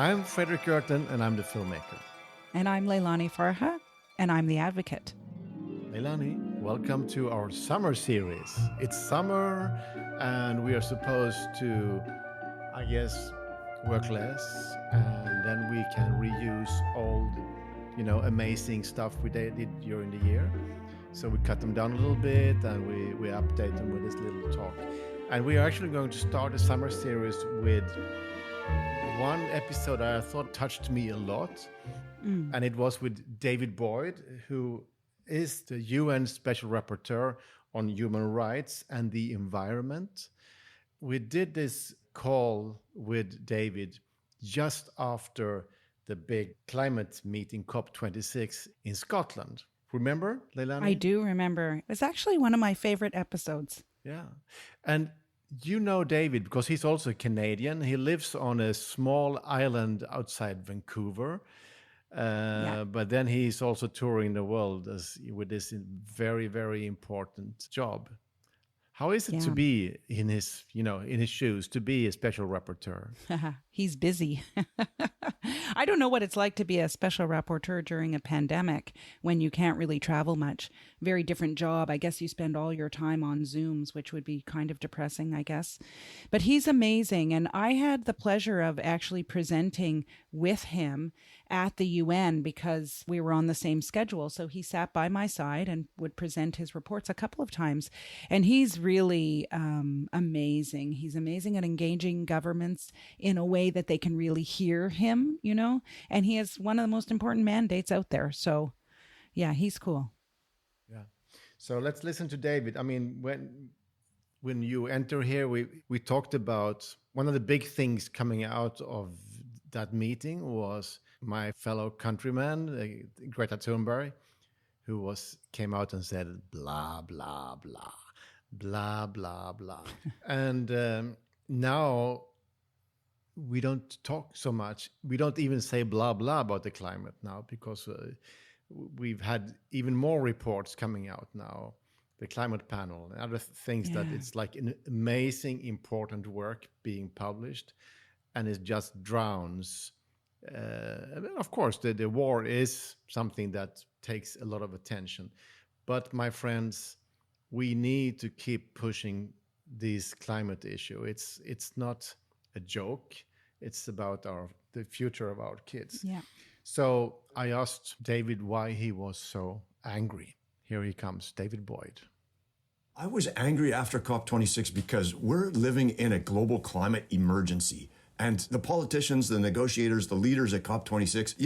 I'm Fredrik and I'm the filmmaker. And I'm Leilani Farha, and I'm the advocate. Leilani, welcome to our summer series. It's summer, and we are supposed to, I guess, work less, and then we can reuse old, amazing stuff we did during the year. So we cut them down a little bit, and we update them with this little talk. And we are actually going to start a summer series with one episode that I thought touched me a lot. And it was with David Boyd, who is the UN Special Rapporteur on Human Rights and the Environment. We did this call with David just after the big climate meeting, COP26 in Scotland. Remember, Leilani? I do remember. It was actually one of my favorite episodes. Yeah. And you know David because he's also Canadian. He lives on a small island outside Vancouver. But then he's also touring the world with this very, very important job. How is it to be in his shoes, to be a special rapporteur? He's busy. I don't know what it's like to be a special rapporteur during a pandemic when you can't really travel much. Very different job. I guess you spend all your time on Zooms, which would be kind of depressing, I guess. But he's amazing. And I had the pleasure of actually presenting with him at the UN because we were on the same schedule. So he sat by my side and would present his reports a couple of times. And he's really amazing. He's amazing at engaging governments in a way that they can really hear him, and he has one of the most important mandates out there. So, yeah, he's cool. Yeah. So let's listen to David. I mean, when you enter here, we talked about one of the big things coming out of that meeting was my fellow countryman, Greta Thunberg, who came out and said, blah, blah, blah, blah, blah, blah. And now we don't talk so much. We don't even say blah, blah about the climate now because we've had even more reports coming out now, the climate panel and other things that it's like an amazing, important work being published and it just drowns. Of course, the war is something that takes a lot of attention. But my friends, we need to keep pushing this climate issue. It's not a joke. It's about the future of our kids. Yeah. So I asked David why he was so angry. Here he comes, David Boyd. I was angry after COP26 because we're living in a global climate emergency. And the politicians, the negotiators, the leaders at COP26,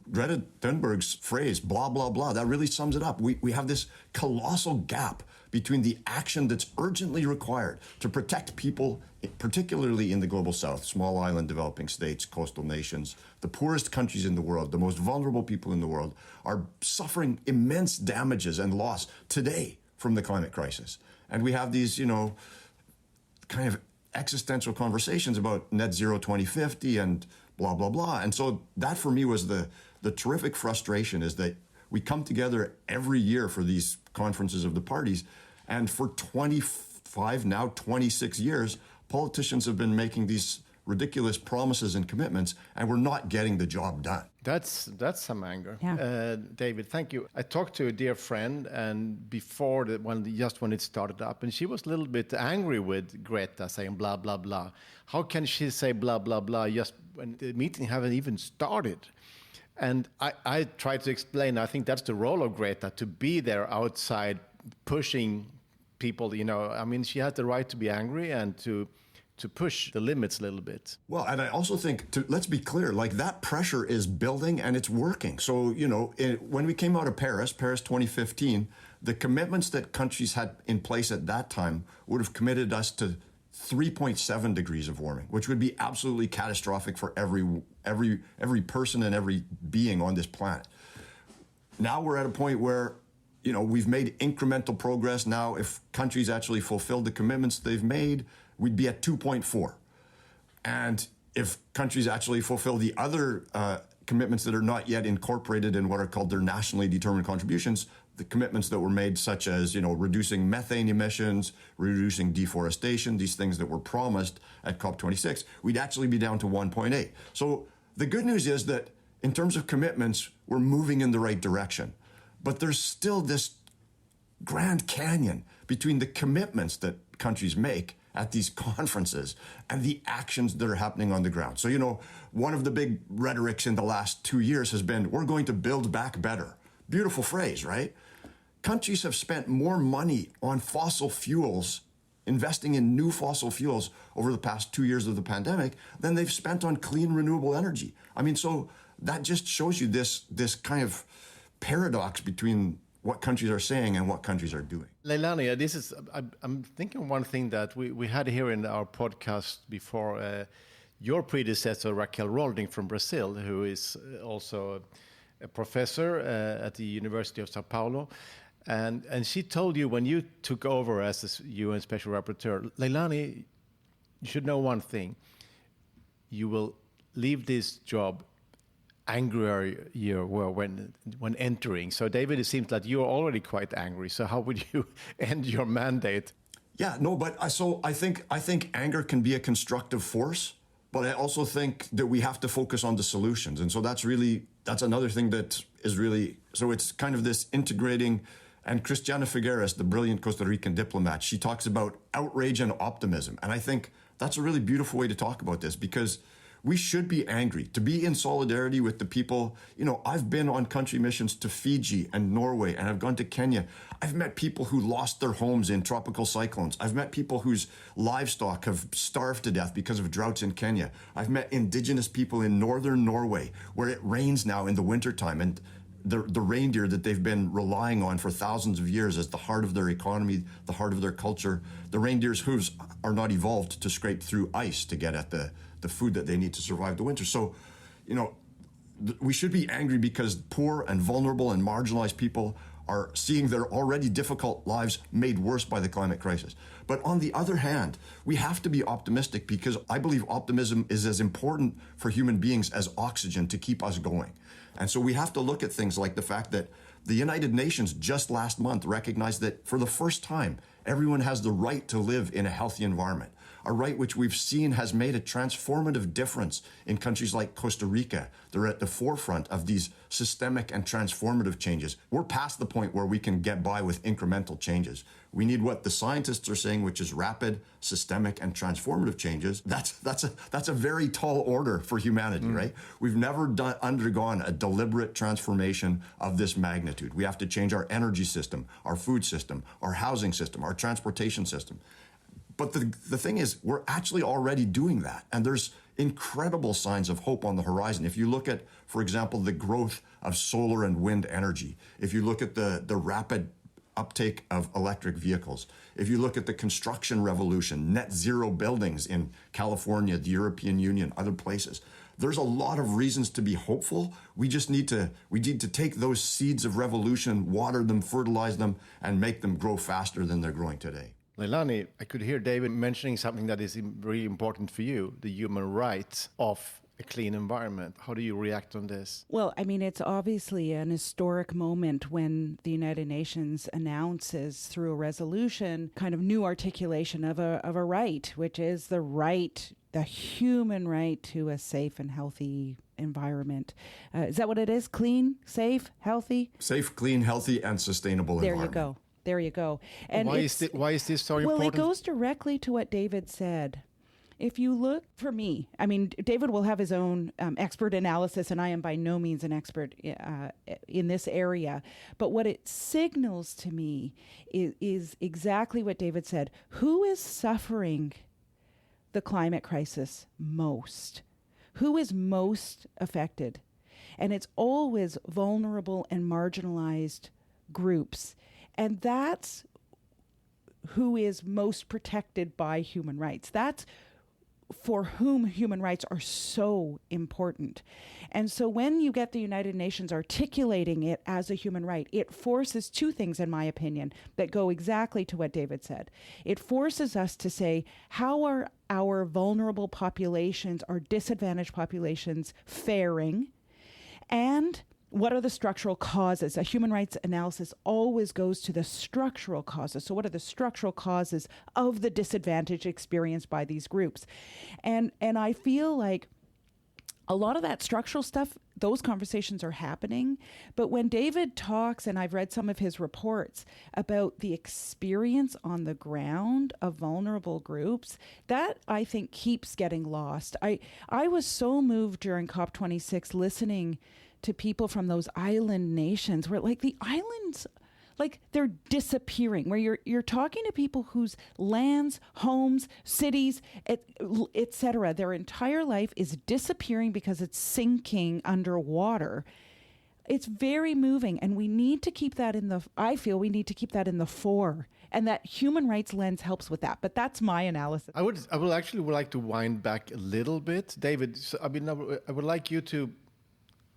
Greta Thunberg's phrase, blah, blah, blah, that really sums it up. We have this colossal gap between the action that's urgently required to protect people, particularly in the global south, small island developing states, coastal nations, the poorest countries in the world, the most vulnerable people in the world are suffering immense damages and loss today from the climate crisis. And we have these, kind of existential conversations about net zero 2050 and blah, blah, blah. And so that for me was the terrific frustration is that we come together every year for these conferences of the parties. And for 25, now 26 years, politicians have been making these ridiculous promises and commitments, and we're not getting the job done. That's some anger. Yeah. David, thank you. I talked to a dear friend and before when it started up, and she was a little bit angry with Greta saying blah, blah, blah. How can she say blah, blah, blah just when the meeting haven't even started? And I tried to explain, I think that's the role of Greta, to be there outside pushing people, she had the right to be angry and to push the limits a little bit. Well, and I also think, let's be clear, like that pressure is building and it's working. So, when we came out of Paris 2015, the commitments that countries had in place at that time would have committed us to 3.7 degrees of warming, which would be absolutely catastrophic for every person and every being on this planet. Now we're at a point where we've made incremental progress. Now, if countries actually fulfilled the commitments they've made, we'd be at 2.4. And if countries actually fulfill the other commitments that are not yet incorporated in what are called their nationally determined contributions, the commitments that were made, such as, reducing methane emissions, reducing deforestation, these things that were promised at COP26, we'd actually be down to 1.8. So The good news is that in terms of commitments, we're moving in the right direction. But there's still this Grand Canyon between the commitments that countries make at these conferences and the actions that are happening on the ground. So, one of the big rhetorics in the last 2 years has been, we're going to build back better. Beautiful phrase, right? Countries have spent more money on fossil fuels, investing in new fossil fuels over the past 2 years of the pandemic than they've spent on clean renewable energy. I mean, so that just shows you this kind of paradox between what countries are saying and what countries are doing. Leilani, I'm thinking one thing that we had here in our podcast before, your predecessor, Raquel Rolding from Brazil, who is also a professor at the University of Sao Paulo. And she told you when you took over as the UN Special Rapporteur, Leilani, you should know one thing. You will leave this job angrier when entering. So, David, it seems that you're already quite angry. So how would you end your mandate? Yeah, no, but I think anger can be a constructive force, but I also think that we have to focus on the solutions. And so that's another thing that is really, so it's kind of this integrating. And Cristiana Figueres, the brilliant Costa Rican diplomat, she talks about outrage and optimism. And I think that's a really beautiful way to talk about this, because we should be angry, to be in solidarity with the people. I've been on country missions to Fiji and Norway, and I've gone to Kenya. I've met people who lost their homes in tropical cyclones. I've met people whose livestock have starved to death because of droughts in Kenya. I've met indigenous people in northern Norway, where it rains now in the wintertime, and the reindeer that they've been relying on for thousands of years as the heart of their economy, the heart of their culture, the reindeer's hooves are not evolved to scrape through ice to get at the food that they need to survive the winter. So, we should be angry because poor and vulnerable and marginalized people are seeing their already difficult lives made worse by the climate crisis. But on the other hand, we have to be optimistic, because I believe optimism is as important for human beings as oxygen to keep us going. And so we have to look at things like the fact that the United Nations just last month recognized that for the first time, everyone has the right to live in a healthy environment, a right which we've seen has made a transformative difference in countries like Costa Rica. They're at the forefront of these systemic and transformative changes. We're past the point where we can get by with incremental changes. We need what the scientists are saying, which is rapid, systemic, and transformative changes. That's a very tall order for humanity, right? We've never undergone a deliberate transformation of this magnitude. We have to change our energy system, our food system, our housing system, our transportation system. But the thing is, we're actually already doing that. And there's incredible signs of hope on the horizon. If you look at, for example, the growth of solar and wind energy, if you look at the rapid uptake of electric vehicles, if you look at the construction revolution, net zero buildings in California, the European Union, other places, there's a lot of reasons to be hopeful. We need to take those seeds of revolution, water them, fertilize them, and make them grow faster than they're growing today. Leilani, I could hear David mentioning something that is really important for you, the human rights of a clean environment. How do you react on this? Well, I mean, it's obviously an historic moment when the United Nations announces through a resolution kind of new articulation of a right, which is the human right to a safe and healthy environment. Is that what it is? Clean, safe, healthy? Safe, clean, healthy, and sustainable environment. There you go. And why is this so important? Well, it goes directly to what David said. If you look, for me, I mean, David will have his own expert analysis, and I am by no means an expert in this area. But what it signals to me is exactly what David said. Who is suffering the climate crisis most? Who is most affected? And it's always vulnerable and marginalized groups. And that's who is most protected by human rights. That's for whom human rights are so important. And so when you get the United Nations articulating it as a human right, it forces two things, in my opinion, that go exactly to what David said. It forces us to say, how are our vulnerable populations, our disadvantaged populations faring? And what are the structural causes? A human rights analysis always goes to the structural causes. So what are the structural causes of the disadvantage experienced by these groups? And I feel like a lot of that structural stuff, those conversations are happening. But when David talks, and I've read some of his reports about the experience on the ground of vulnerable groups, that I think keeps getting lost. I was so moved during COP26 listening to people from those island nations where like the islands, like they're disappearing, where you're talking to people whose lands, homes, cities, etc. Their entire life is disappearing because it's sinking underwater. It's very moving, and we need to keep that I feel we need to keep that in the fore, and that human rights lens helps with that. But that's my analysis. I would like to wind back a little bit, David. So, I mean, I would like you to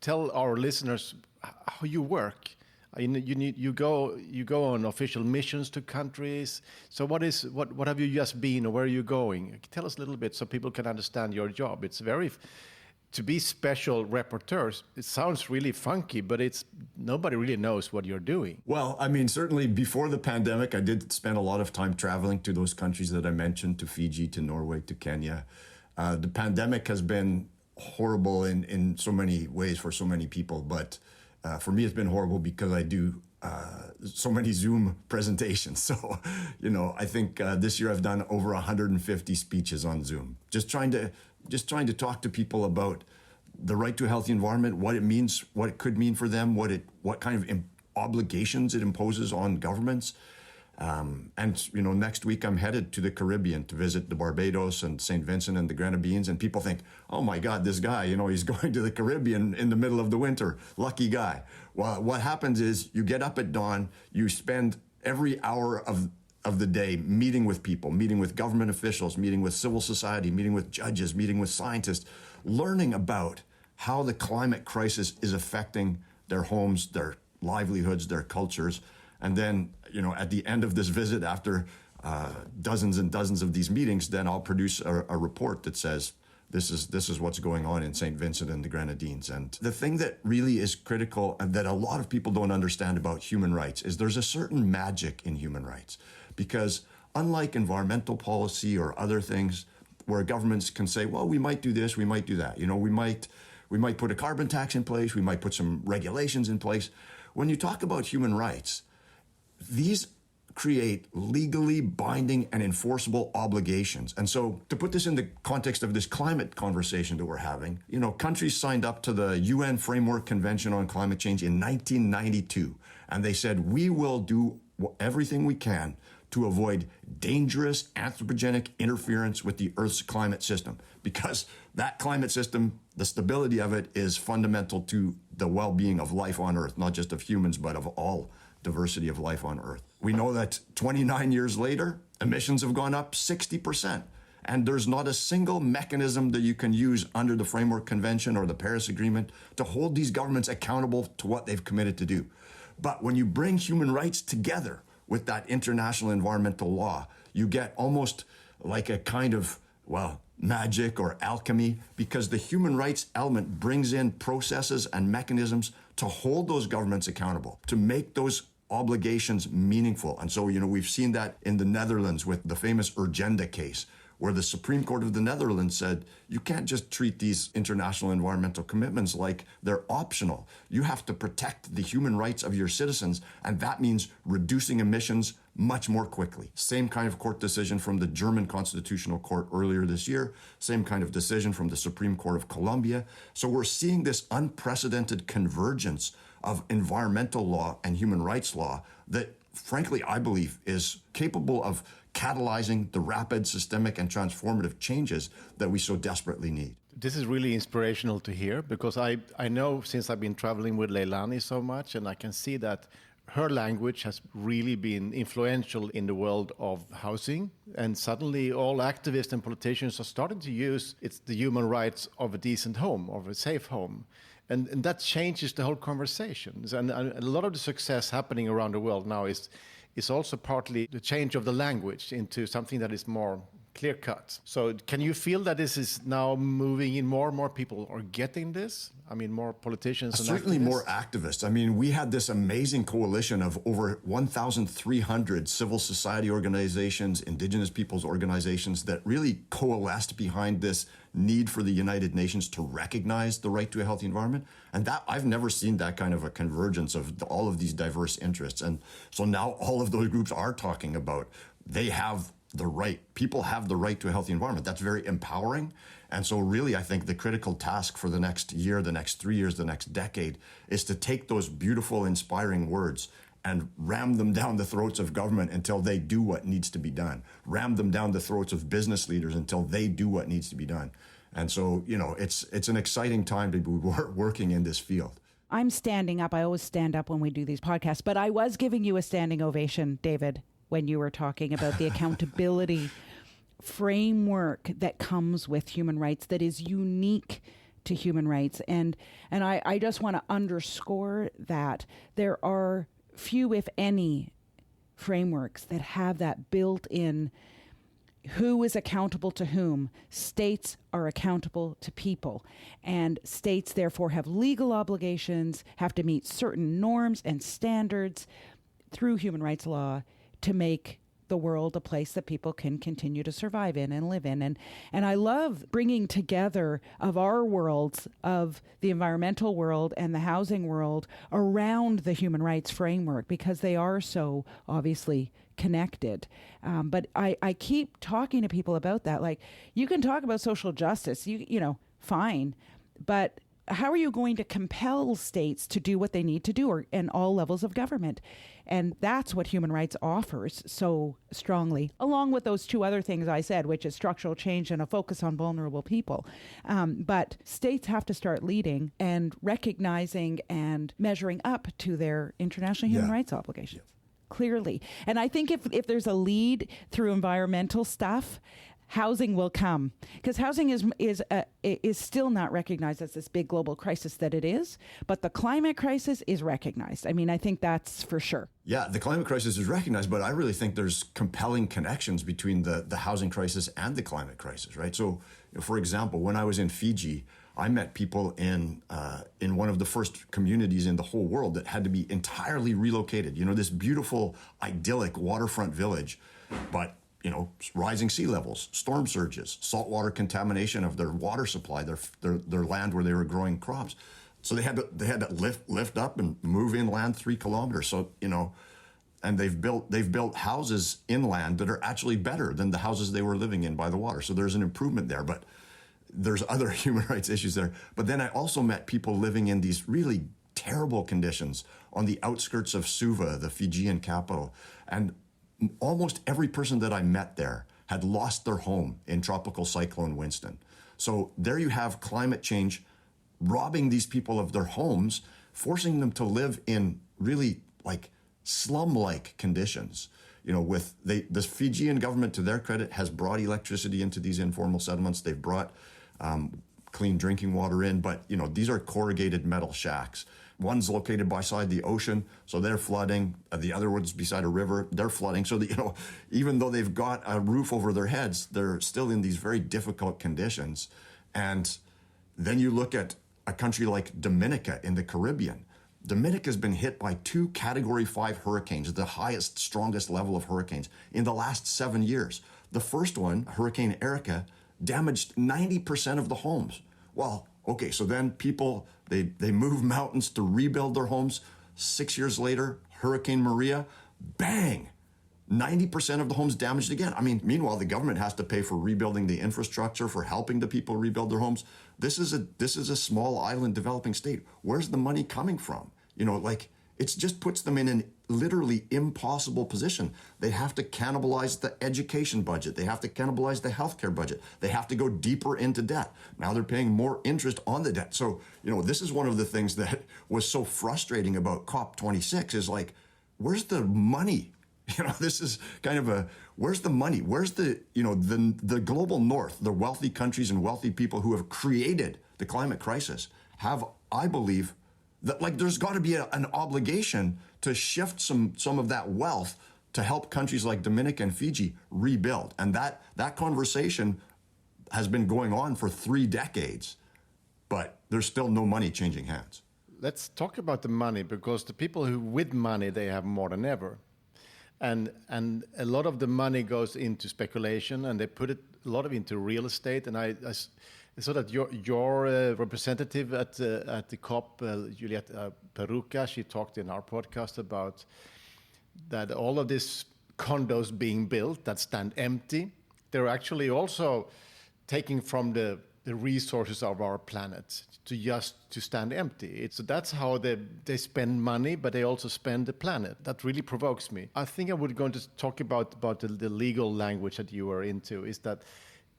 tell our listeners how you work. You go on official missions to countries. So what have you just been, or where are you going? Tell us a little bit so people can understand your job. It's to be special rapporteurs. It sounds really funky, but nobody really knows what you're doing. Well, I mean, certainly before the pandemic, I did spend a lot of time traveling to those countries that I mentioned, to Fiji, to Norway, to Kenya. The pandemic has been horrible in so many ways for so many people, but for me, it's been horrible because I do so many Zoom presentations. So, I think this year I've done over 150 speeches on Zoom, just trying to talk to people about the right to a healthy environment, what it means, what it could mean for them, what kind of obligations it imposes on governments. And next week I'm headed to the Caribbean to visit the Barbados and St. Vincent and the Grenadines. And people think, oh my God, this guy, he's going to the Caribbean in the middle of the winter. Lucky guy. Well, what happens is you get up at dawn, you spend every hour of the day meeting with people, meeting with government officials, meeting with civil society, meeting with judges, meeting with scientists, learning about how the climate crisis is affecting their homes, their livelihoods, their cultures. And then, at the end of this visit, after dozens and dozens of these meetings, then I'll produce a report that says, this is what's going on in St. Vincent and the Grenadines. And the thing that really is critical and that a lot of people don't understand about human rights is there's a certain magic in human rights. Because unlike environmental policy or other things where governments can say, well, we might do this, we might do that. We might put a carbon tax in place, we might put some regulations in place. When you talk about human rights, these create legally binding and enforceable obligations. And so to put this in the context of this climate conversation that we're having, countries signed up to the UN Framework Convention on Climate Change in 1992. And they said, we will do everything we can to avoid dangerous anthropogenic interference with the Earth's climate system, because that climate system, the stability of it, is fundamental to the well-being of life on Earth, not just of humans, but of all diversity of life on Earth. We know that 29 years later, emissions have gone up 60%. And there's not a single mechanism that you can use under the Framework Convention or the Paris Agreement to hold these governments accountable to what they've committed to do. But when you bring human rights together with that international environmental law, you get almost like a kind of, magic or alchemy, because the human rights element brings in processes and mechanisms to hold those governments accountable, to make those obligations meaningful. And so, we've seen that in the Netherlands with the famous Urgenda case, where the Supreme Court of the Netherlands said, you can't just treat these international environmental commitments like they're optional. You have to protect the human rights of your citizens, and that means reducing emissions much more quickly. Same kind of court decision from the German Constitutional Court earlier this year, same kind of decision from the Supreme Court of Colombia. So we're seeing this unprecedented convergence of environmental law and human rights law that, frankly, I believe is capable of catalyzing the rapid, systemic, and transformative changes that we so desperately need. This is really inspirational to hear, because I know, since I've been traveling with Leilani so much, and I can see that her language has really been influential in the world of housing. And suddenly all activists and politicians are starting to use the human rights of a decent home, of a safe home. And that changes the whole conversations. And a lot of the success happening around the world now is also partly the change of the language into something that is more clear cut. So can you feel that this is now moving in, more and more people are getting this? I mean, more politicians and certainly activists? More activists. I mean, we had this amazing coalition of over 1,300 civil society organizations, indigenous peoples organizations that really coalesced behind this need for the United Nations to recognize the right to a healthy environment. And that I've never seen that kind of a convergence of all of these diverse interests. And so now all of those groups are talking about they have the right, people have the right to a healthy environment. That's very empowering. And so really, I think the critical task for the next year, the next 3 years, the next decade is to take those beautiful, inspiring words and ram them down the throats of government until they do what needs to be done. Ram them down the throats of business leaders until they do what needs to be done. And so, you know, it's an exciting time to be working in this field. I'm standing up. I always stand up when we do these podcasts, but I was giving you a standing ovation, David, when you were talking about the accountability framework that comes with human rights that is unique to human rights. And I just want to underscore that there are few, if any, frameworks that have that built in. Who is accountable to whom? States are accountable to people, and states therefore have legal obligations, have to meet certain norms and standards through human rights law to make the world a place that people can continue to survive in and live in. And I love bringing together of our worlds, of the environmental world and the housing world, around the human rights framework, because they are so obviously connected. But I keep talking to people about that. Like, you can talk about social justice, you know, fine, but how are you going to compel states to do what they need to do, or in all levels of government? And that's what human rights offers so strongly, along with those two other things I said, which is structural change and a focus on vulnerable people. But states have to start leading and recognizing and measuring up to their international human rights obligations. Clearly. And I think if there's a lead through environmental stuff, housing will come, because housing is still not recognized as this big global crisis that it is, but the climate crisis is recognized. I mean, I think that's for sure. Yeah, the climate crisis is recognized, but I really think there's compelling connections between the housing crisis and the climate crisis, right? So, for example, when I was in Fiji, I met people in one of the first communities in the whole world that had to be entirely relocated. You know, this beautiful, idyllic waterfront village, but you know, rising sea levels, storm surges, saltwater contamination of their water supply, their land where they were growing crops. So they had to lift up and move inland 3 kilometers. So, you know, and they've built houses inland that are actually better than the houses they were living in by the water. So there's an improvement there, but there's other human rights issues there. But then I also met people living in these really terrible conditions on the outskirts of Suva, the Fijian capital. And almost every person that I met there had lost their home in Tropical Cyclone Winston. So there you have climate change robbing these people of their homes, forcing them to live in really like slum-like conditions. You know, the Fijian government, to their credit, has brought electricity into these informal settlements. They've brought clean drinking water in, but you know, these are corrugated metal shacks. One's located beside the ocean, so they're flooding. The other one's beside a river, they're flooding. So that, you know, even though they've got a roof over their heads, they're still in these very difficult conditions. And then you look at a country like Dominica in the Caribbean. Dominica's been hit by 2 Category 5 hurricanes, the highest, strongest level of hurricanes in the last 7 years. The first one, Hurricane Erica, damaged 90% of the homes. Well, okay, so then people, they move mountains to rebuild their homes. 6 years later, Hurricane Maria, bang, 90% of the homes damaged again. I mean, meanwhile, the government has to pay for rebuilding the infrastructure, for helping the people rebuild their homes. This is a small island developing state. Where's the money coming from? You know, like, it just puts them in an literally impossible position. They have to cannibalize the education budget. They have to cannibalize the healthcare budget. They have to go deeper into debt. Now they're paying more interest on the debt. So, you know, this is one of the things that was so frustrating about COP26 is like, where's the money? You know, this is kind of where's the money? Where's the, you know, the global north, the wealthy countries and wealthy people who have created the climate crisis have, I believe, that like there's got to be an obligation to shift some of that wealth to help countries like Dominica and Fiji rebuild. And that conversation has been going on for 3 decades, but there's still no money changing hands. Let's talk about the money, because the people who with money, they have more than ever. And a lot of the money goes into speculation, and they put it a lot of into real estate. And I saw that your representative at the COP, Juliette Peruca, she talked in our podcast about that all of these condos being built that stand empty, they're actually also taking from the resources of our planet to stand empty. So that's how they spend money, but they also spend the planet. That really provokes me. I think I would go to talk about the legal language that you were into, is that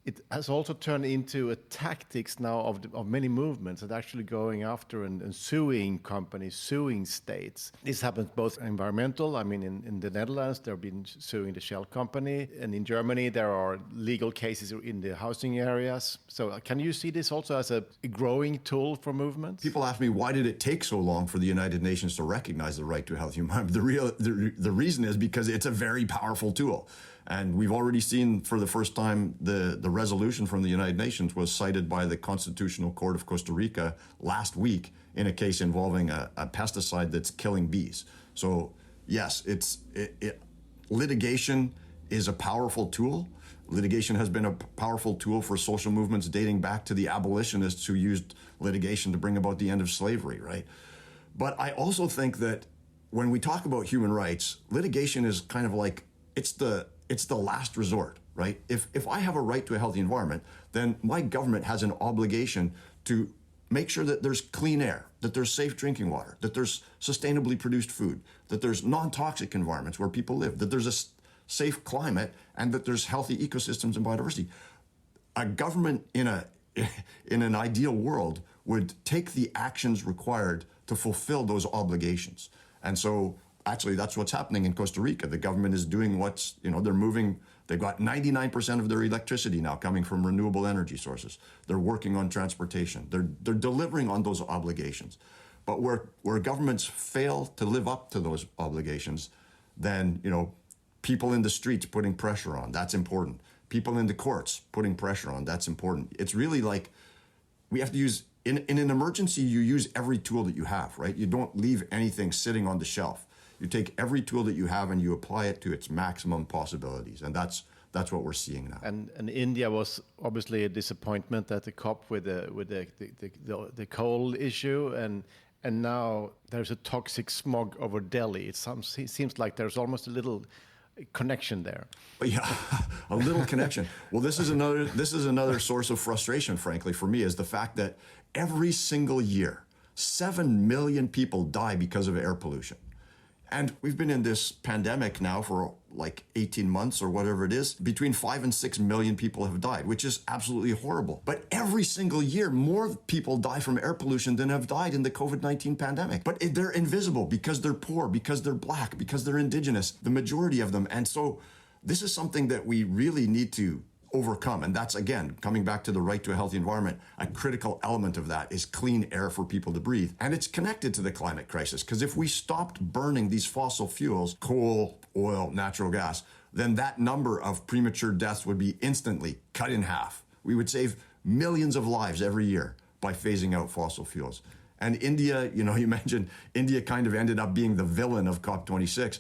it has also turned into a tactics now of many movements that actually going after and suing companies, suing states. This happens both environmental. I mean, in the Netherlands, they've been suing the Shell company. And in Germany, there are legal cases in the housing areas. So can you see this also as a growing tool for movements? People ask me, why did it take so long for the United Nations to recognize the right to a healthy environment? The reason is because it's a very powerful tool. And we've already seen for the first time the resolution from the United Nations was cited by the Constitutional Court of Costa Rica last week in a case involving a pesticide that's killing bees. So yes, litigation is a powerful tool. Litigation has been a powerful tool for social movements dating back to the abolitionists who used litigation to bring about the end of slavery, right? But I also think that when we talk about human rights, litigation is kind of like, it's the last resort, right? If I have a right to a healthy environment, then my government has an obligation to make sure that there's clean air, that there's safe drinking water, that there's sustainably produced food, that there's non-toxic environments where people live, that there's a safe climate, and that there's healthy ecosystems and biodiversity. A government in an ideal world would take the actions required to fulfill those obligations. And so actually, that's what's happening in Costa Rica. The government is doing they've got 99% of their electricity now coming from renewable energy sources. They're working on transportation. They're delivering on those obligations. But where governments fail to live up to those obligations, then, people in the streets putting pressure on, that's important. People in the courts putting pressure on, that's important. It's really like we have to use, in an emergency, you use every tool that you have, right? You don't leave anything sitting on the shelf. You take every tool that you have and you apply it to its maximum possibilities, and that's what we're seeing now. And India was obviously a disappointment at the COP with the coal issue, and now there's a toxic smog over Delhi. It seems like there's almost a little connection there. Yeah, a little connection. Well, this is another source of frustration, frankly, for me, is the fact that every single year, 7 million people die because of air pollution. And we've been in this pandemic now for like 18 months or whatever it is. Between 5 and 6 million people have died, which is absolutely horrible. But every single year, more people die from air pollution than have died in the COVID-19 pandemic. But they're invisible because they're poor, because they're black, because they're indigenous, the majority of them. And so this is something that we really need to overcome. And that's, again, coming back to the right to a healthy environment, a critical element of that is clean air for people to breathe. And it's connected to the climate crisis, because if we stopped burning these fossil fuels, coal, oil, natural gas, then that number of premature deaths would be instantly cut in half. We would save millions of lives every year by phasing out fossil fuels. And India, you mentioned India kind of ended up being the villain of COP26.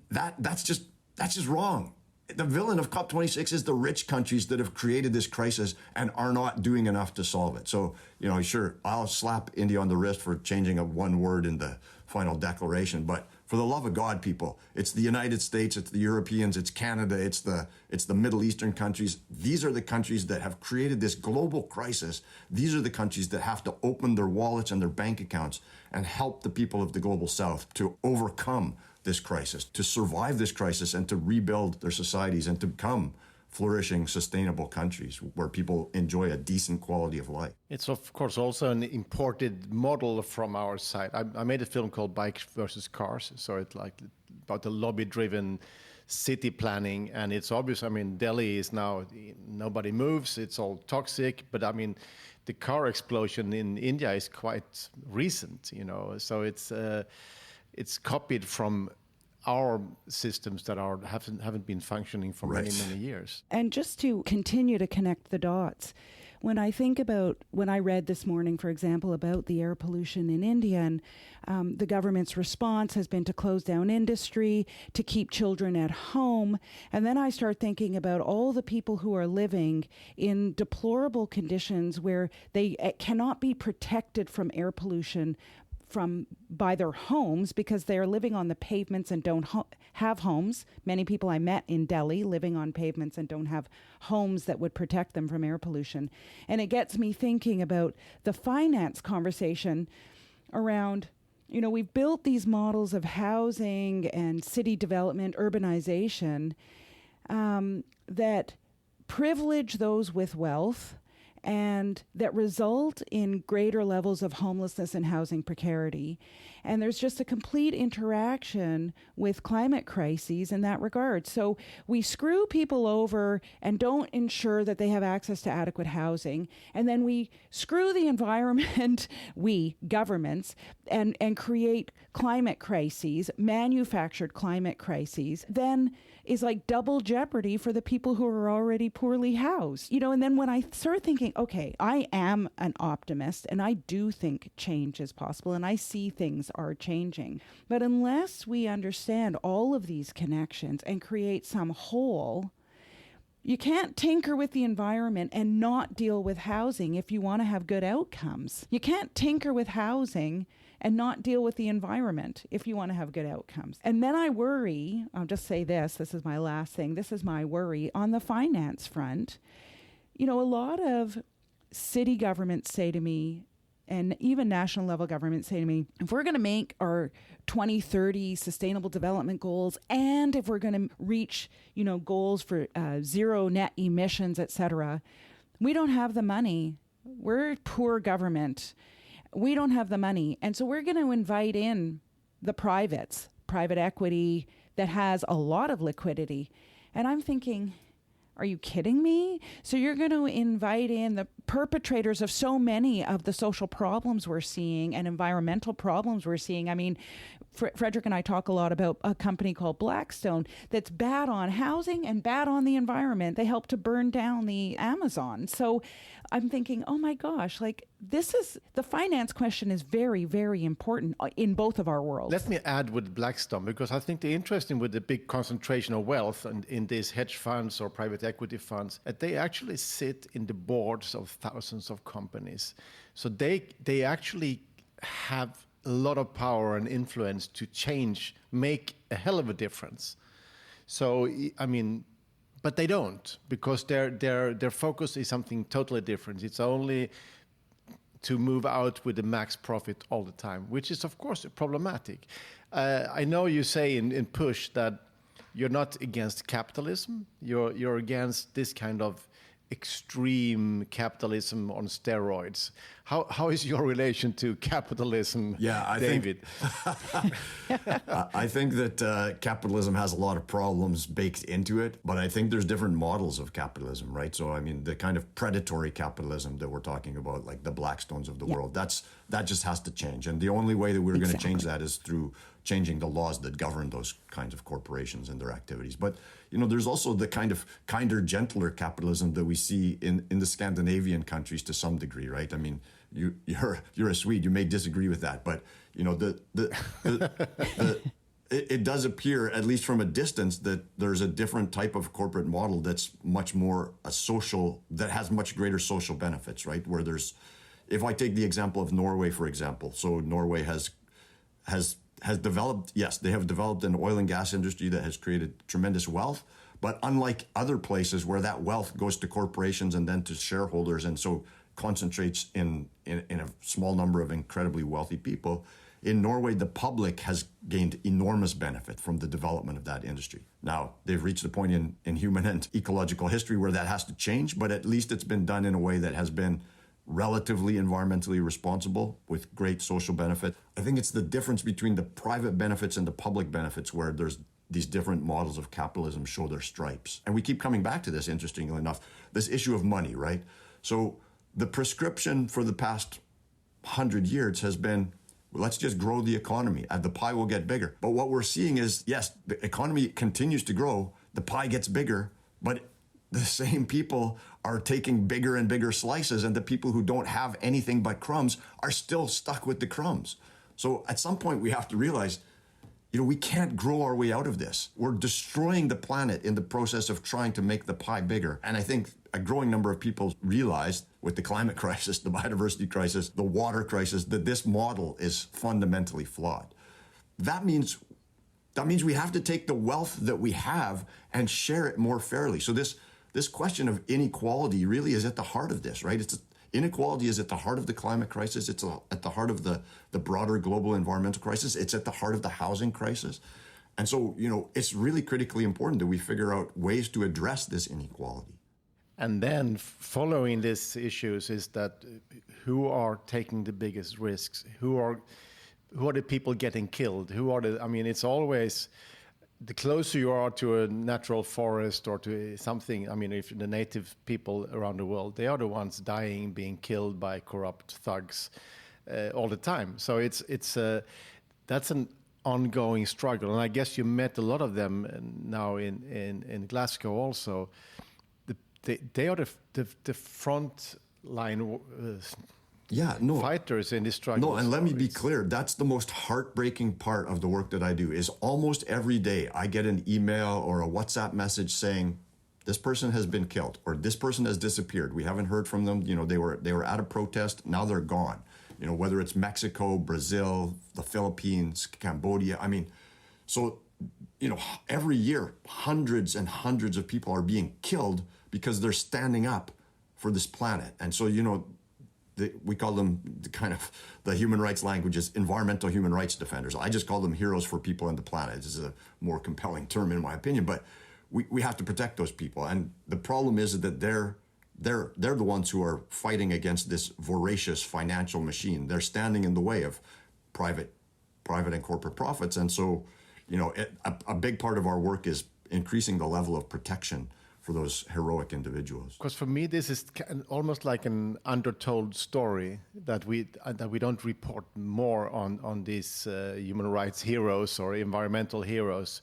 That's just wrong. The villain of COP26 is the rich countries that have created this crisis and are not doing enough to solve it. So, sure, I'll slap India on the wrist for changing one word in the final declaration. But for the love of God, people, it's the United States, it's the Europeans, it's Canada, it's the Middle Eastern countries. These are the countries that have created this global crisis. These are the countries that have to open their wallets and their bank accounts and help the people of the global South to overcome this crisis, to survive this crisis, and to rebuild their societies and to become flourishing, sustainable countries where people enjoy a decent quality of life. It's, of course, also an imported model from our side. I made a film called Bikes versus Cars, so it's like about the lobby-driven city planning, and it's obvious. I mean, Delhi is now, nobody moves, it's all toxic, but I mean, the car explosion in India is quite recent, so it's copied from our systems that haven't been functioning for Right. many years. And just to continue to connect the dots, when I think about, when I read this morning, for example, about the air pollution in India, and the government's response has been to close down industry, to keep children at home. And then I start thinking about all the people who are living in deplorable conditions where they cannot be protected from air pollution by their homes because they are living on the pavements and don't have homes. Many people I met in Delhi living on pavements and don't have homes that would protect them from air pollution. And it gets me thinking about the finance conversation around, we've built these models of housing and city development, urbanization, that privilege those with wealth and that result in greater levels of homelessness and housing precarity. And there's just a complete interaction with climate crises in that regard. So we screw people over and don't ensure that they have access to adequate housing. And then we screw the environment, governments, and create climate crises, manufactured climate crises. Then is like double jeopardy for the people who are already poorly housed. And then when I start thinking, okay, I am an optimist and I do think change is possible and I see things are changing. But unless we understand all of these connections and create some whole, you can't tinker with the environment and not deal with housing if you want to have good outcomes. You can't tinker with housing and not deal with the environment if you want to have good outcomes. And then I worry, I'll just say this is my last thing, this is my worry on the finance front. A lot of city governments say to me, and even national level governments say to me, if we're going to make our 2030 sustainable development goals, and if we're going to reach, goals for zero net emissions, et cetera, we don't have the money. We're poor government. We don't have the money. And so we're going to invite in the privates, private equity that has a lot of liquidity. And I'm thinking, are you kidding me? So you're going to invite in the perpetrators of so many of the social problems we're seeing and environmental problems we're seeing. I mean, Fredrik and I talk a lot about a company called Blackstone that's bad on housing and bad on the environment. They help to burn down the Amazon. So I'm thinking, oh my gosh, the finance question is very, very important in both of our worlds. Let me add with Blackstone, because I think the interesting with the big concentration of wealth and in these hedge funds or private equity funds, that they actually sit in the boards of thousands of companies. So they actually have a lot of power and influence to make a hell of a difference. So, but they don't, because their focus is something totally different. It's only to move out with the max profit all the time, which is, of course, problematic. I know you say in Push that you're not against capitalism. You're against this kind of extreme capitalism on steroids. How is your relation to capitalism, David? I think that capitalism has a lot of problems baked into it, but I think there's different models of capitalism, right? So, the kind of predatory capitalism that we're talking about, like the Blackstones of the world, that just has to change. And the only way that we're going to change that is through changing the laws that govern those kinds of corporations and their activities. But, there's also the kind of kinder, gentler capitalism that we see in the Scandinavian countries to some degree, right? You're a Swede, you may disagree with that, but, it does appear, at least from a distance, that there's a different type of corporate model that's much more that has much greater social benefits, right? Where if I take the example of Norway, for example, so Norway has developed, they have developed an oil and gas industry that has created tremendous wealth. But unlike other places where that wealth goes to corporations and then to shareholders and so concentrates in a small number of incredibly wealthy people, in Norway, the public has gained enormous benefit from the development of that industry. Now, they've reached a point in human and ecological history where that has to change, but at least it's been done in a way that has been relatively environmentally responsible with great social benefit. I think it's the difference between the private benefits and the public benefits where there's these different models of capitalism show their stripes. And we keep coming back to this, interestingly enough, this issue of money, right? So the prescription for the past 100 years has been let's just grow the economy and the pie will get bigger. But what we're seeing is, yes, the economy continues to grow, the pie gets bigger, but the same people are taking bigger and bigger slices, and the people who don't have anything but crumbs are still stuck with the crumbs. So at some point we have to realize, we can't grow our way out of this. We're destroying the planet in the process of trying to make the pie bigger. And I think a growing number of people realized with the climate crisis, the biodiversity crisis, the water crisis, that this model is fundamentally flawed. That means we have to take the wealth that we have and share it more fairly. So this question of inequality really is at the heart of this, right? Inequality is at the heart of the climate crisis. It's at the heart of the broader global environmental crisis. It's at the heart of the housing crisis. And so, it's really critically important that we figure out ways to address this inequality. And then following these issues is that who are taking the biggest risks? Who are the people getting killed? It's always, the closer you are to a natural forest or to something, if the native people around the world, they are the ones dying, being killed by corrupt thugs all the time. So that's an ongoing struggle. And I guess you met a lot of them now in Glasgow also. They are the front line fighters in this struggle. No, and let me be clear, that's the most heartbreaking part of the work that I do, is almost every day I get an email or a WhatsApp message saying, this person has been killed, or this person has disappeared. We haven't heard from them. They were at a protest, now they're gone. Whether it's Mexico, Brazil, the Philippines, Cambodia. So, every year, hundreds and hundreds of people are being killed because they're standing up for this planet. And so, we call them the human rights languages, environmental human rights defenders. I just call them heroes for people and the planet. This is a more compelling term in my opinion, but we have to protect those people. And the problem is that they're the ones who are fighting against this voracious financial machine. They're standing in the way of private and corporate profits. And so, a big part of our work is increasing the level of protection for those heroic individuals. Because for me, this is almost like an undertold story that we don't report more on these human rights heroes or environmental heroes.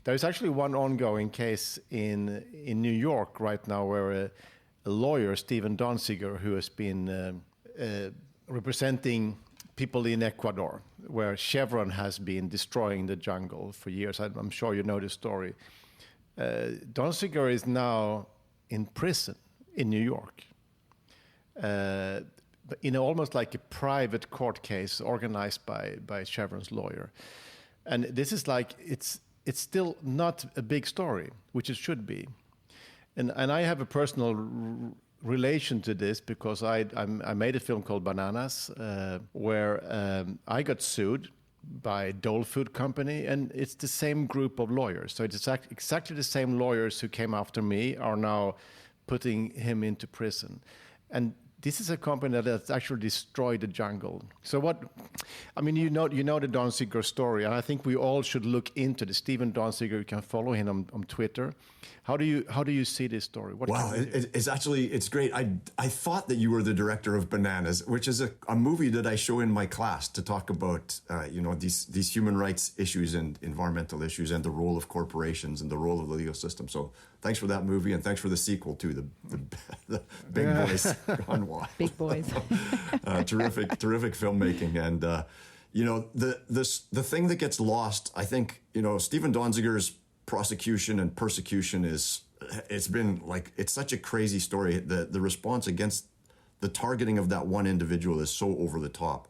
There is actually one ongoing case in New York right now where a lawyer, Stephen Donziger, who has been representing people in Ecuador, where Chevron has been destroying the jungle for years. I'm sure you know the story. Donziger is now in prison in New York, in almost like a private court case organized by Chevron's lawyer. And this is like, it's still not a big story, which it should be. And I have a personal relation to this because I made a film called Bananas, where I got sued by Dole Food Company, and it's the same group of lawyers. So it's exactly the same lawyers who came after me are now putting him into prison. And this is a company that has actually destroyed the jungle. So you know the Donziger story, and I think we all should look into the Stephen Donziger. You can follow him on Twitter. How do you see this story? It's great. I thought that you were the director of Bananas, which is a movie that I show in my class to talk about these human rights issues and environmental issues and the role of corporations and the role of the legal system. So thanks for that movie, and thanks for the sequel too, the Big Boys Gone Wild. Big Boys. Terrific filmmaking. And the thing that gets lost, I think, Stephen Donziger's prosecution and persecution it's such a crazy story. The response against the targeting of that one individual is so over the top.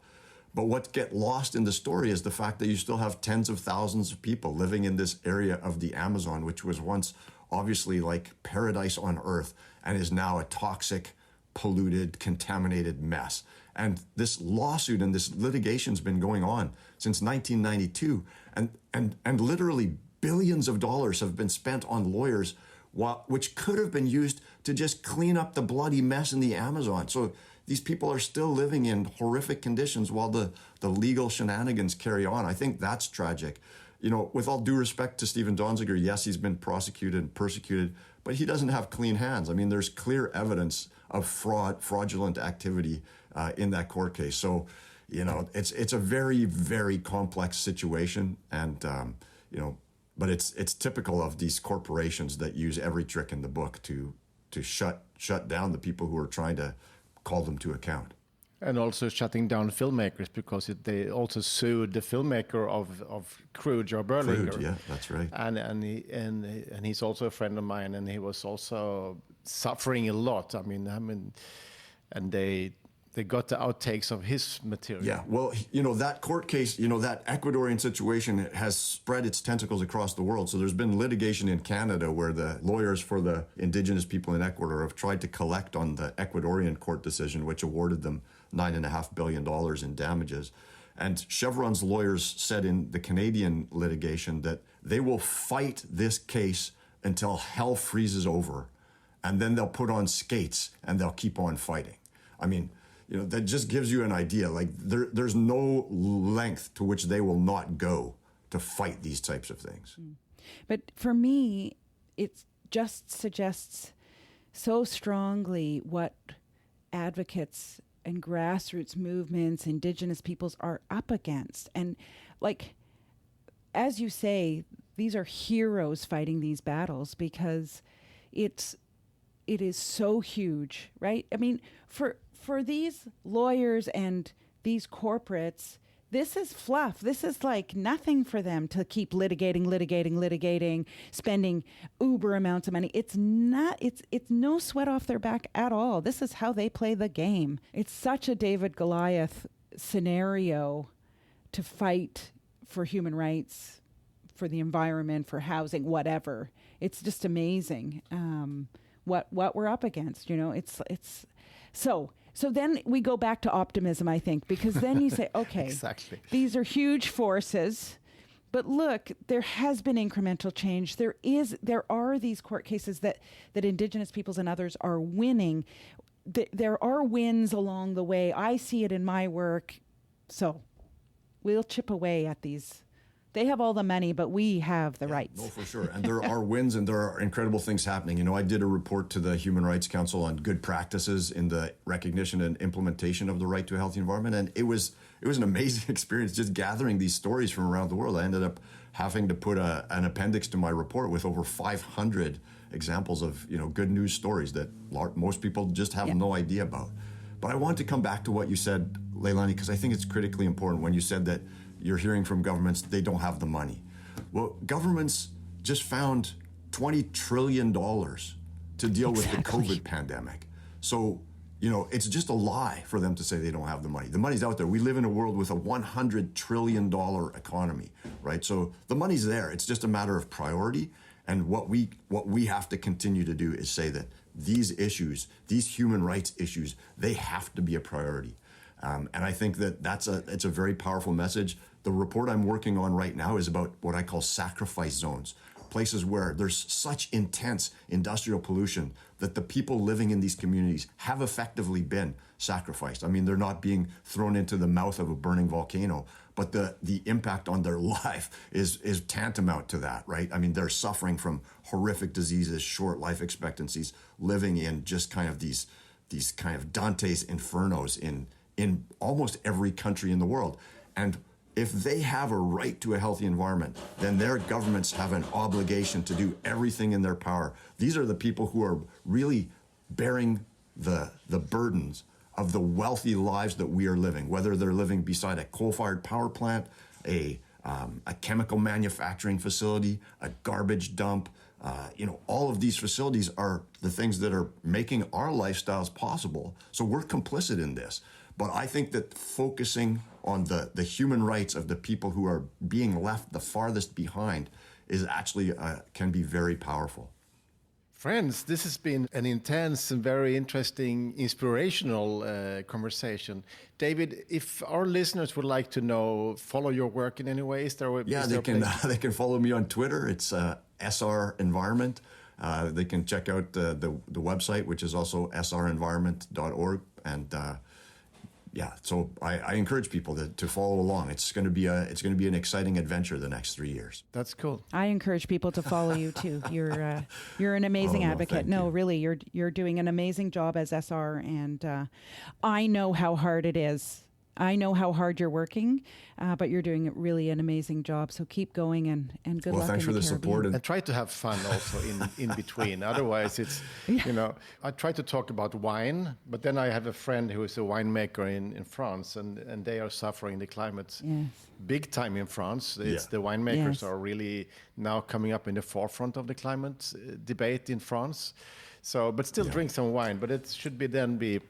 But what gets lost in the story is the fact that you still have tens of thousands of people living in this area of the Amazon, which was once obviously like paradise on earth and is now a toxic, polluted, contaminated mess. And this lawsuit and this litigation's been going on since 1992, and literally billions of dollars have been spent on lawyers, which could have been used to just clean up the bloody mess in the Amazon. So these people are still living in horrific conditions while the legal shenanigans carry on. I think that's tragic. With all due respect to Stephen Donziger, yes, he's been prosecuted and persecuted, but he doesn't have clean hands. There's clear evidence of fraudulent activity in that court case. So, It's a very, very complex situation, and but it's typical of these corporations that use every trick in the book to shut down the people who are trying to call them to account. And also shutting down filmmakers, because they also sued the filmmaker of Crude, Joe Berlinger. Crude, yeah, that's right. And he's also a friend of mine, and he was also suffering a lot. I mean, and they got the outtakes of his material. Yeah, well, that court case, that Ecuadorian situation has spread its tentacles across the world. So there's been litigation in Canada where the lawyers for the indigenous people in Ecuador have tried to collect on the Ecuadorian court decision, which awarded them $9.5 billion in damages. And Chevron's lawyers said in the Canadian litigation that they will fight this case until hell freezes over, and then they'll put on skates and they'll keep on fighting. I mean, that just gives you an idea. Like there's no length to which they will not go to fight these types of things. But for me, it just suggests so strongly what advocates and grassroots movements, indigenous peoples are up against. And like, as you say, these are heroes fighting these battles because it is so huge, right? I mean, for these lawyers and these corporates, this is fluff. This is like nothing for them to keep litigating, spending uber amounts of money. It's no sweat off their back at all. This is how they play the game. It's such a David Goliath scenario to fight for human rights, for the environment, for housing, whatever. It's just amazing what we're up against. It's so then we go back to optimism, I think, because then you say, okay, exactly. These are huge forces, but look, there has been incremental change. There are these court cases that Indigenous peoples and others are winning. There are wins along the way. I see it in my work. So we'll chip away at these. They have all the money, but we have the rights. No, for sure. And there are wins and there are incredible things happening. I did a report to the Human Rights Council on good practices in the recognition and implementation of the right to a healthy environment. And it was an amazing experience just gathering these stories from around the world. I ended up having to put an appendix to my report with over 500 examples of good news stories that most people just have no idea about. But I want to come back to what you said, Leilani, because I think it's critically important when you said that you're hearing from governments, they don't have the money. Well, governments just found $20 trillion to deal with the COVID pandemic. So, it's just a lie for them to say they don't have the money. The money's out there. We live in a world with a $100 trillion economy, right? So the money's there. It's just a matter of priority. And what we have to continue to do is say that these issues, these human rights issues, they have to be a priority. And I think that it's a very powerful message. The report I'm working on right now is about what I call sacrifice zones, places where there's such intense industrial pollution that the people living in these communities have effectively been sacrificed. I mean, they're not being thrown into the mouth of a burning volcano, but the impact on their life is tantamount to that, right? I mean, they're suffering from horrific diseases, short life expectancies, living in just kind of these kind of Dante's infernos in almost every country in the world. And if they have a right to a healthy environment, then their governments have an obligation to do everything in their power. These are the people who are really bearing the burdens of the wealthy lives that we are living, whether they're living beside a coal-fired power plant, a chemical manufacturing facility, a garbage dump. All of these facilities are the things that are making our lifestyles possible. So we're complicit in this. But I think that focusing on the human rights of the people who are being left the farthest behind is actually can be very powerful. Friends, this has been an intense and very interesting, inspirational conversation. David, if our listeners would like to follow your work in any way, they can follow me on Twitter. It's SR Environment. They can check out the website, which is also srenvironment.org. And so I encourage people to follow along. It's going to be an exciting adventure the next 3 years. That's cool. I encourage people to follow you too. You're an amazing advocate. No, really, you're doing an amazing job as SR, and I know how hard it is I know how hard you're working, but you're doing really an amazing job. So keep going and good luck. Well, thanks for the support. And try to have fun also in between. Otherwise, it's, I try to talk about wine, but then I have a friend who is a winemaker in France, and they are suffering the climate big time in France. The winemakers are really now coming up in the forefront of the climate debate in France. So, but still drink some wine, but it should be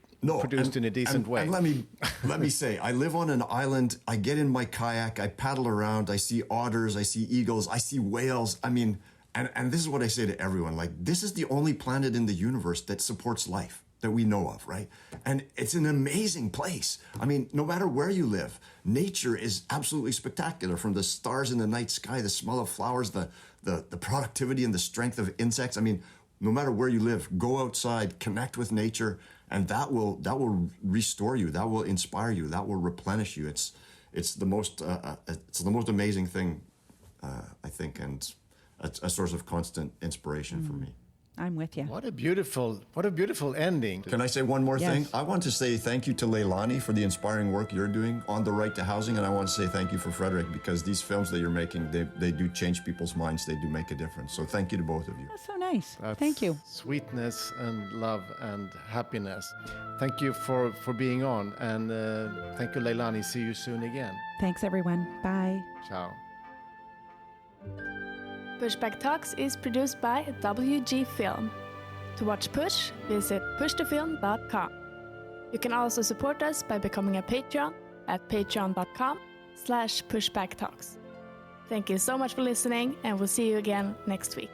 produced in a decent way. And let me say, I live on an island. I get in my kayak, I paddle around, I see otters, I see eagles, I see whales. I mean, and this is what I say to everyone, like, this is the only planet in the universe that supports life that we know of, right? And it's an amazing place. I mean, no matter where you live, nature is absolutely spectacular, from the stars in the night sky, the smell of flowers, the productivity and the strength of insects. I mean, no matter where you live, go outside, connect with nature, and that will restore you. That will inspire you. That will replenish you. It's the most amazing thing, I think, and a source of constant inspiration for me. I'm with you. What a beautiful ending. Can I say one more thing? I want to say thank you to Leilani for the inspiring work you're doing on the right to housing, and I want to say thank you for Fredrik, because these films that you're making, they do change people's minds. They do make a difference. So thank you to both of you. That's so nice. That's thank you. Sweetness and love and happiness. Thank you for being on, and thank you, Leilani. See you soon again. Thanks, everyone. Bye. Ciao. Pushback Talks is produced by WG Film. To watch Push, visit pushthefilm.com. You can also support us by becoming a Patreon at patreon.com/pushbacktalks. Thank you so much for listening, and we'll see you again next week.